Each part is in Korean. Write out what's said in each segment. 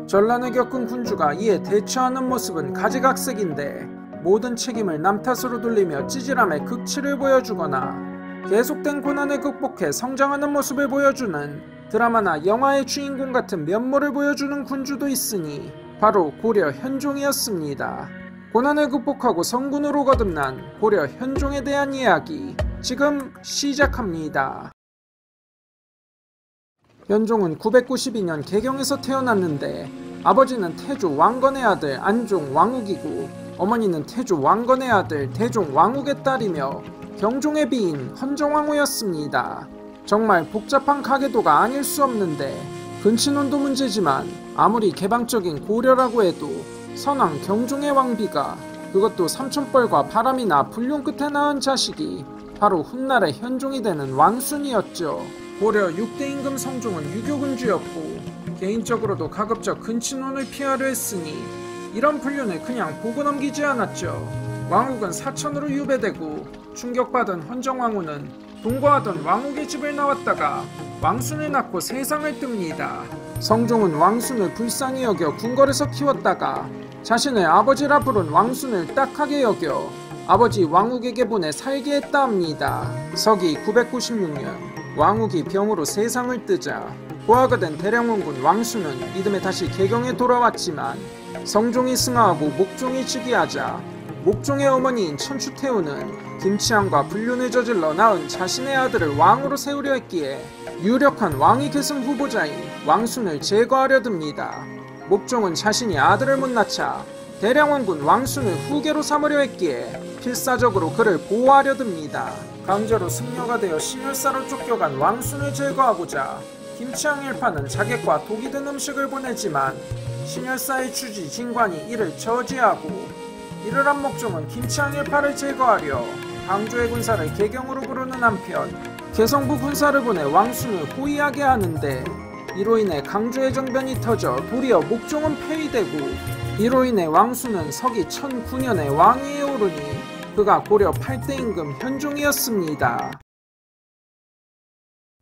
전란을 겪은 군주가 이에 대처하는 모습은 가지각색인데 모든 책임을 남 탓으로 돌리며 찌질함의 극치를 보여주거나 계속된 고난을 극복해 성장하는 모습을 보여주는 드라마나 영화의 주인공 같은 면모를 보여주는 군주도 있으니 바로 고려 현종이었습니다. 고난을 극복하고 성군으로 거듭난 고려 현종에 대한 이야기 지금 시작합니다. 현종은 992년 개경에서 태어났는데 아버지는 태조 왕건의 아들 안종 왕욱이고 어머니는 태조 왕건의 아들 대종 왕욱의 딸이며 경종의 비인 헌정왕후였습니다. 정말 복잡한 가계도가 아닐 수 없는데 근친혼도 문제지만 아무리 개방적인 고려라고 해도 선왕 경종의 왕비가 그것도 삼촌뻘과 바람이나 불륜 끝에 낳은 자식이 바로 훗날의 현종이 되는 왕순이었죠. 고려 6대 임금 성종은 유교군주였고 개인적으로도 가급적 근친혼을 피하려 했으니 이런 불륜을 그냥 보고 넘기지 않았죠. 왕욱은 사천으로 유배되고 충격받은 헌정왕후는 동거하던 왕욱의 집을 나왔다가 왕순을 낳고 세상을 뜹니다. 성종은 왕순을 불쌍히 여겨 궁궐에서 키웠다가 자신의 아버지라 부른 왕순을 딱하게 여겨 아버지 왕욱에게 보내 살게 했다 합니다. 서기 996년 왕욱이 병으로 세상을 뜨자 고아가 된 대량원군 왕순은 이듬해 다시 개경에 돌아왔지만 성종이 승하하고 목종이 즉위하자 목종의 어머니인 천추태후는 김치향과 불륜을 저질러 낳은 자신의 아들을 왕으로 세우려 했기에 유력한 왕위 계승 후보자인 왕순을 제거하려 듭니다. 목종은 자신이 아들을 못 낳자 대량원군 왕순을 후계로 삼으려 했기에 필사적으로 그를 보호하려 듭니다. 강제로 승려가 되어 신열사로 쫓겨간 왕순을 제거하고자 김치향 일파는 자객과 독이 든 음식을 보내지만 신열사의 주지 진관이 이를 저지하고 이를 한 목종은 김치향 일파를 제거하려 강조의 군사를 개경으로 부르는 한편 개성부 군사를 보내 왕순을 호위하게 하는데 이로 인해 강조의 정변이 터져 도리어 목종은 폐위되고 이로 인해 왕순은 서기 1009년에 왕위에 오르니 그가 고려 8대 임금 현종이었습니다.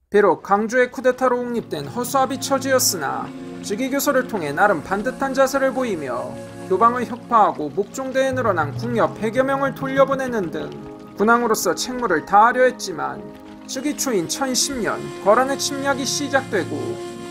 비록 강조의 쿠데타로 옹립된 허수아비 처지였으나 즉위교서를 통해 나름 반듯한 자세를 보이며 교방을 혁파하고 목종대에 늘어난 궁녀 100여 명을 돌려보내는 등 군왕으로서 책무를 다하려 했지만 즉위 초인 1010년 거란의 침략이 시작되고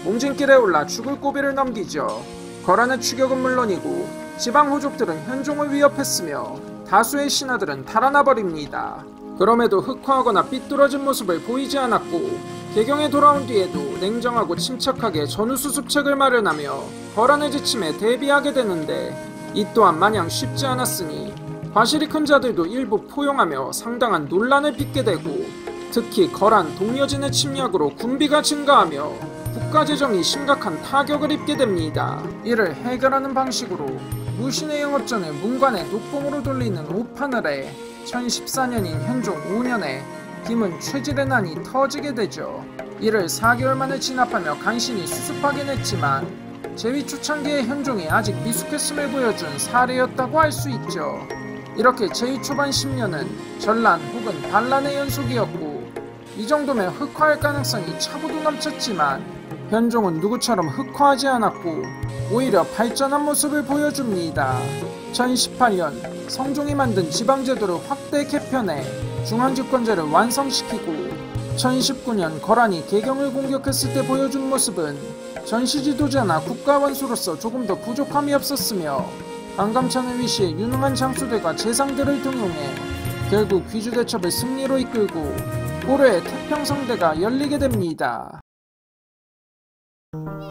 몽진길에 올라 죽을 고비를 넘기죠. 거란의 추격은 물론이고 지방 호족들은 현종을 위협했으며 다수의 신하들은 달아나버립니다. 그럼에도 흑화하거나 삐뚤어진 모습을 보이지 않았고 개경에 돌아온 뒤에도 냉정하고 침착하게 전후수습책을 마련하며 거란의 지침에 대비하게 되는데 이 또한 마냥 쉽지 않았으니 과실이 큰 자들도 일부 포용하며 상당한 논란을 빚게 되고 특히 거란 동여진의 침략으로 군비가 증가하며 국가재정이 심각한 타격을 입게 됩니다. 이를 해결하는 방식으로 무신의 영업전을 문관의 녹봉으로 돌리는 오판을 해 1014년인 현종 5년에 김은 최질의 난이 터지게 되죠. 이를 4개월 만에 진압하며 간신히 수습하긴 했지만 제위 초창기의 현종이 아직 미숙했음을 보여준 사례였다고 할 수 있죠. 이렇게 제위 초반 10년은 전란 혹은 반란의 연속이었고 이 정도면 흑화할 가능성이 차고도 넘쳤지만 현종은 누구처럼 흑화하지 않았고 오히려 발전한 모습을 보여줍니다. 1018년 성종이 만든 지방제도를 확대 개편해 중앙집권제를 완성시키고 1019년 거란이 개경을 공격했을 때 보여준 모습은 전시지도자나 국가원수로서 조금 더 부족함이 없었으며 강감찬을 위시해 유능한 장수들과 재상들을 등용해 결국 귀주대첩을 승리로 이끌고 고려의 태평성대가 열리게 됩니다.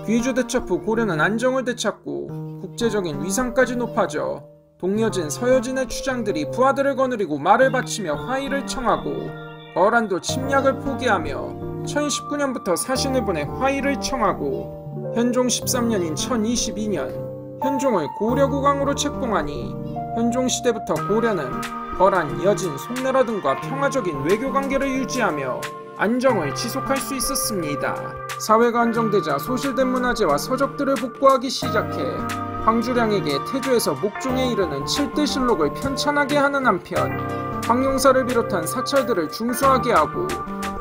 귀주대첩 후 고려는 안정을 되찾고 국제적인 위상까지 높아져 동여진 서여진의 추장들이 부하들을 거느리고 말을 바치며 화의를 청하고 거란도 침략을 포기하며 1019년부터 사신을 보내 화의를 청하고 현종 13년인 1022년 현종을 고려국왕으로 책봉하니 현종 시대부터 고려는 거란, 여진, 송나라 등과 평화적인 외교관계를 유지하며 안정을 지속할 수 있었습니다. 사회가 안정되자 소실된 문화재와 서적들을 복구하기 시작해 황주량에게 태조에서 목종에 이르는 7대실록을 편찬하게 하는 한편 황용사를 비롯한 사찰들을 중수하게 하고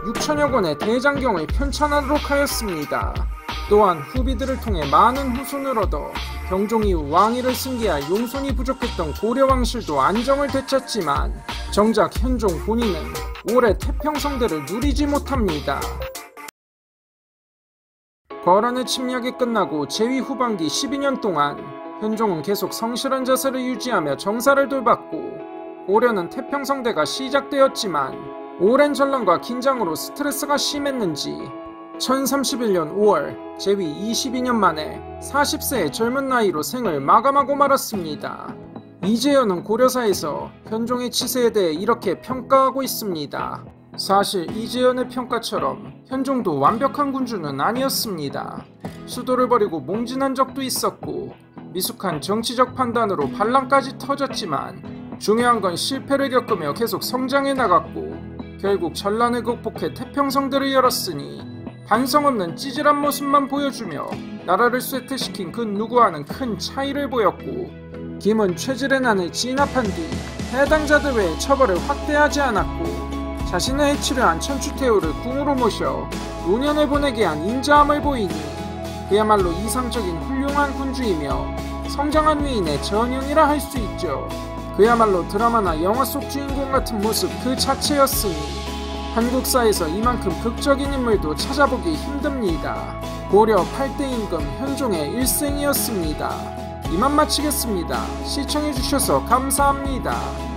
6천여 권의 대장경을 편찬하도록 하였습니다. 또한 후비들을 통해 많은 후손을 얻어 경종 이후 왕위를 승계할 용손이 부족했던 고려 왕실도 안정을 되찾지만 정작 현종 본인은 오래 태평성대를 누리지 못합니다. 거란의 침략이 끝나고 제위 후반기 12년 동안 현종은 계속 성실한 자세를 유지하며 정사를 돌봤고 고려는 태평성대가 시작되었지만 오랜 전란과 긴장으로 스트레스가 심했는지 1031년 5월 제위 22년 만에 40세의 젊은 나이로 생을 마감하고 말았습니다. 이재현은 고려사에서 현종의 치세에 대해 이렇게 평가하고 있습니다. 사실 이재현의 평가처럼 현종도 완벽한 군주는 아니었습니다. 수도를 버리고 몽진한 적도 있었고 미숙한 정치적 판단으로 반란까지 터졌지만 중요한 건 실패를 겪으며 계속 성장해 나갔고 결국 전란을 극복해 태평성대를 열었으니 반성없는 찌질한 모습만 보여주며 나라를 쇠퇴시킨 그 누구와는 큰 차이를 보였고 김은 최질의 난을 진압한 뒤 해당자들 외에 처벌을 확대하지 않았고 자신을 해치려 한 천추태후를 궁으로 모셔 노년을 보내게 한 인자함을 보이니 그야말로 이상적인 훌륭한 군주이며 성장한 위인의 전형이라 할 수 있죠. 그야말로 드라마나 영화 속 주인공 같은 모습 그 자체였으니 한국사에서 이만큼 극적인 인물도 찾아보기 힘듭니다. 고려 8대 임금 현종의 일생이었습니다. 이만 마치겠습니다. 시청해주셔서 감사합니다.